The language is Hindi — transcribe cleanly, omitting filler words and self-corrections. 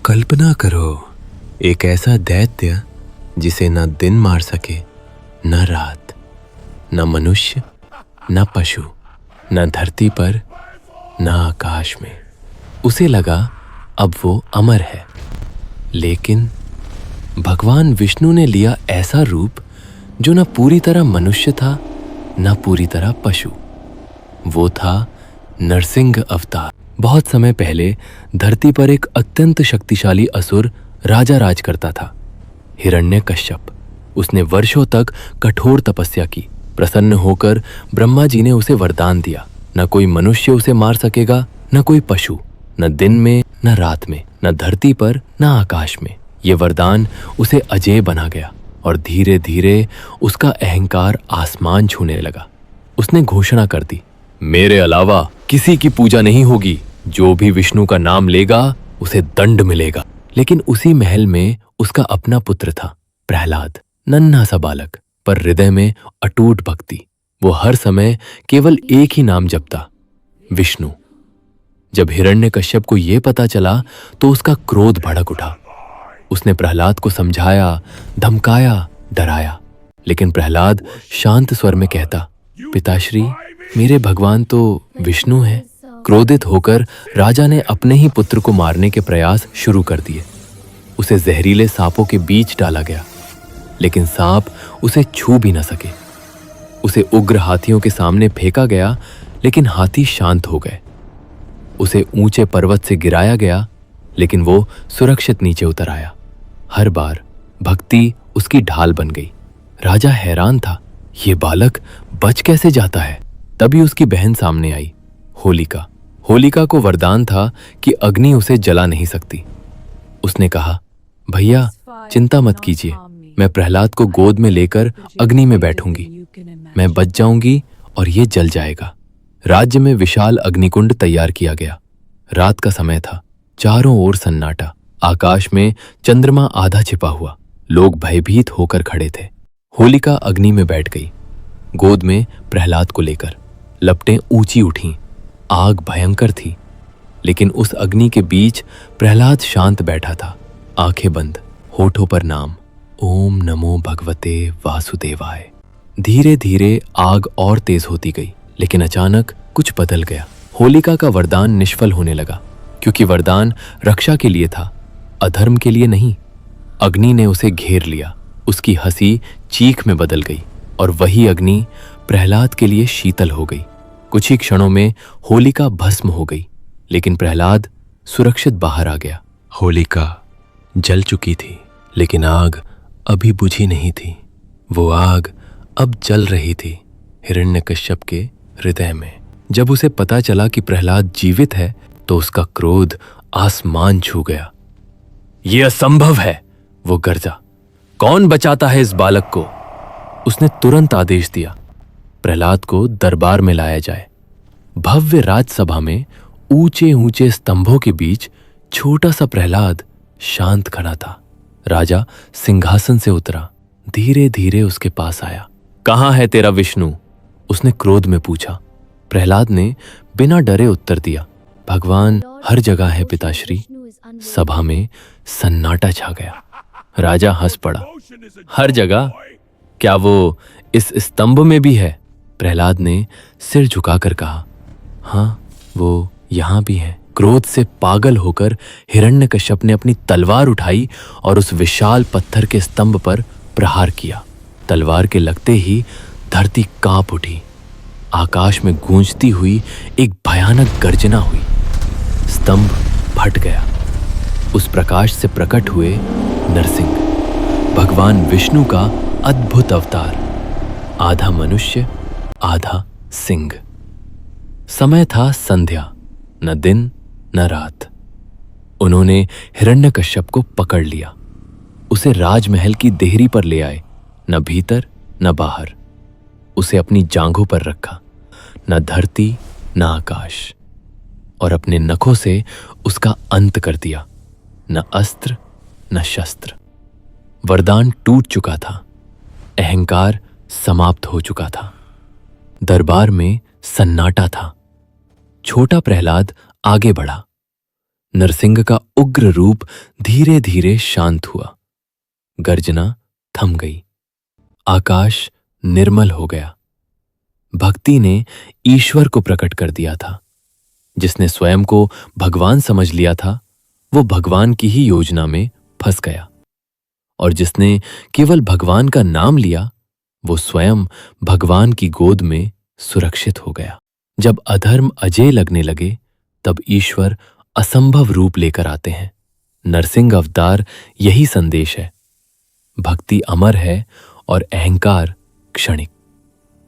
कल्पना करो एक ऐसा दैत्य जिसे न दिन मार सके, न रात, न मनुष्य, न पशु, न धरती पर, न आकाश में। उसे लगा अब वो अमर है। लेकिन भगवान विष्णु ने लिया ऐसा रूप जो न पूरी तरह मनुष्य था, न पूरी तरह पशु। वो था नरसिंह अवतार। बहुत समय पहले धरती पर एक अत्यंत शक्तिशाली असुर राजा राज करता था, हिरण्यकश्यप। उसने वर्षों तक कठोर तपस्या की। प्रसन्न होकर ब्रह्मा जी ने उसे वरदान दिया, न कोई मनुष्य उसे मार सकेगा, न कोई पशु, न दिन में न रात में, न धरती पर न आकाश में। ये वरदान उसे अजेय बना गया और धीरे धीरे उसका अहंकार आसमान छूने लगा। उसने घोषणा कर दी, मेरे अलावा किसी की पूजा नहीं होगी। जो भी विष्णु का नाम लेगा उसे दंड मिलेगा। लेकिन उसी महल में उसका अपना पुत्र था, प्रहलाद, नन्हा सा बालक, पर हृदय में अटूट भक्ति। वो हर समय केवल एक ही नाम जपता, विष्णु। जब हिरण्यकश्यप को यह पता चला तो उसका क्रोध भड़क उठा। उसने प्रहलाद को समझाया, धमकाया, डराया, लेकिन प्रहलाद शांत स्वर में कहता, पिताश्री, मेरे भगवान तो विष्णु हैं। क्रोधित होकर राजा ने अपने ही पुत्र को मारने के प्रयास शुरू कर दिए। उसे जहरीले सांपों के बीच डाला गया, लेकिन सांप उसे छू भी न सके। उसे उग्र हाथियों के सामने फेंका गया, लेकिन हाथी शांत हो गए। उसे ऊंचे पर्वत से गिराया गया, लेकिन वो सुरक्षित नीचे उतर आया। हर बार भक्ति उसकी ढाल बन गई। राजा हैरान था, ये बालक बच कैसे जाता है। तभी उसकी बहन सामने आई, होलिका। होलिका को वरदान था कि अग्नि उसे जला नहीं सकती। उसने कहा, भैया चिंता मत कीजिए, मैं प्रहलाद को गोद में लेकर अग्नि में बैठूंगी। मैं बच जाऊंगी और ये जल जाएगा। राज्य में विशाल अग्निकुंड तैयार किया गया। रात का समय था, चारों ओर सन्नाटा। आकाश में चंद्रमा आधा छिपा हुआ। लोग भयभीत होकर खड़े थे। होलिका अग्नि में बैठ गई, गोद में प्रहलाद को लेकर। लपटें ऊंची उठीं। आग भयंकर थी, लेकिन उस अग्नि के बीच प्रहलाद शांत बैठा था, आंखें बंद, होठों पर नाम, ओम नमो भगवते वासुदेवाय। धीरे धीरे आग और तेज होती गई, लेकिन अचानक कुछ बदल गया। होलिका का वरदान निष्फल होने लगा, क्योंकि वरदान रक्षा के लिए था, अधर्म के लिए नहीं। अग्नि ने उसे घेर लिया। उसकी हंसी चीख में बदल गई और वही अग्नि प्रहलाद के लिए शीतल हो गई। कुछ ही क्षणों में होलिका भस्म हो गई, लेकिन प्रहलाद सुरक्षित बाहर आ गया। होलिका जल चुकी थी, लेकिन आग अभी बुझी नहीं थी। वो आग अब जल रही थी हिरण्यकश्यप के हृदय में। जब उसे पता चला कि प्रहलाद जीवित है तो उसका क्रोध आसमान छू गया। ये असंभव है, वो गर्जा। कौन बचाता है इस बालक को? उसने तुरंत आदेश दिया, प्रहलाद को दरबार में लाया जाए। भव्य राजसभा में ऊंचे ऊंचे स्तंभों के बीच छोटा सा प्रहलाद शांत खड़ा था। राजा सिंहासन से उतरा, धीरे धीरे उसके पास आया। कहाँ है तेरा विष्णु? उसने क्रोध में पूछा। प्रहलाद ने बिना डरे उत्तर दिया, भगवान हर जगह है पिताश्री। सभा में सन्नाटा छा गया। राजा हंस पड़ा, हर जगह? क्या वो इस स्तंभ में भी है? प्रहलाद ने सिर झुकाकर कहा, हाँ, वो यहां भी है। क्रोध से पागल होकर हिरण्यकश्यप ने अपनी तलवार उठाई और उस विशाल पत्थर के स्तंभ पर प्रहार किया। तलवार के लगते ही धरती कांप उठी। आकाश में गूंजती हुई एक भयानक गर्जना हुई। स्तंभ फट गया। उस प्रकाश से प्रकट हुए नरसिंह, भगवान विष्णु का अद्भुत अवतार, आधा मनुष्य आधा सिंह। समय था संध्या, न दिन न रात। उन्होंने हिरण्यकश्यप को पकड़ लिया। उसे राजमहल की देहरी पर ले आए, न भीतर न बाहर। उसे अपनी जांघों पर रखा, न धरती न आकाश, और अपने नखों से उसका अंत कर दिया, न अस्त्र न शस्त्र। वरदान टूट चुका था, अहंकार समाप्त हो चुका था। दरबार में सन्नाटा था। छोटा प्रहलाद आगे बढ़ा। नरसिंह का उग्र रूप धीरे धीरे शांत हुआ। गर्जना थम गई। आकाश निर्मल हो गया। भक्ति ने ईश्वर को प्रकट कर दिया था। जिसने स्वयं को भगवान समझ लिया था, वो भगवान की ही योजना में फंस गया, और जिसने केवल भगवान का नाम लिया, वो स्वयं भगवान की गोद में सुरक्षित हो गया। जब अधर्म अजेय लगने लगे, तब ईश्वर असंभव रूप लेकर आते हैं। नरसिंह अवतार यही संदेश है। भक्ति अमर है और अहंकार क्षणिक।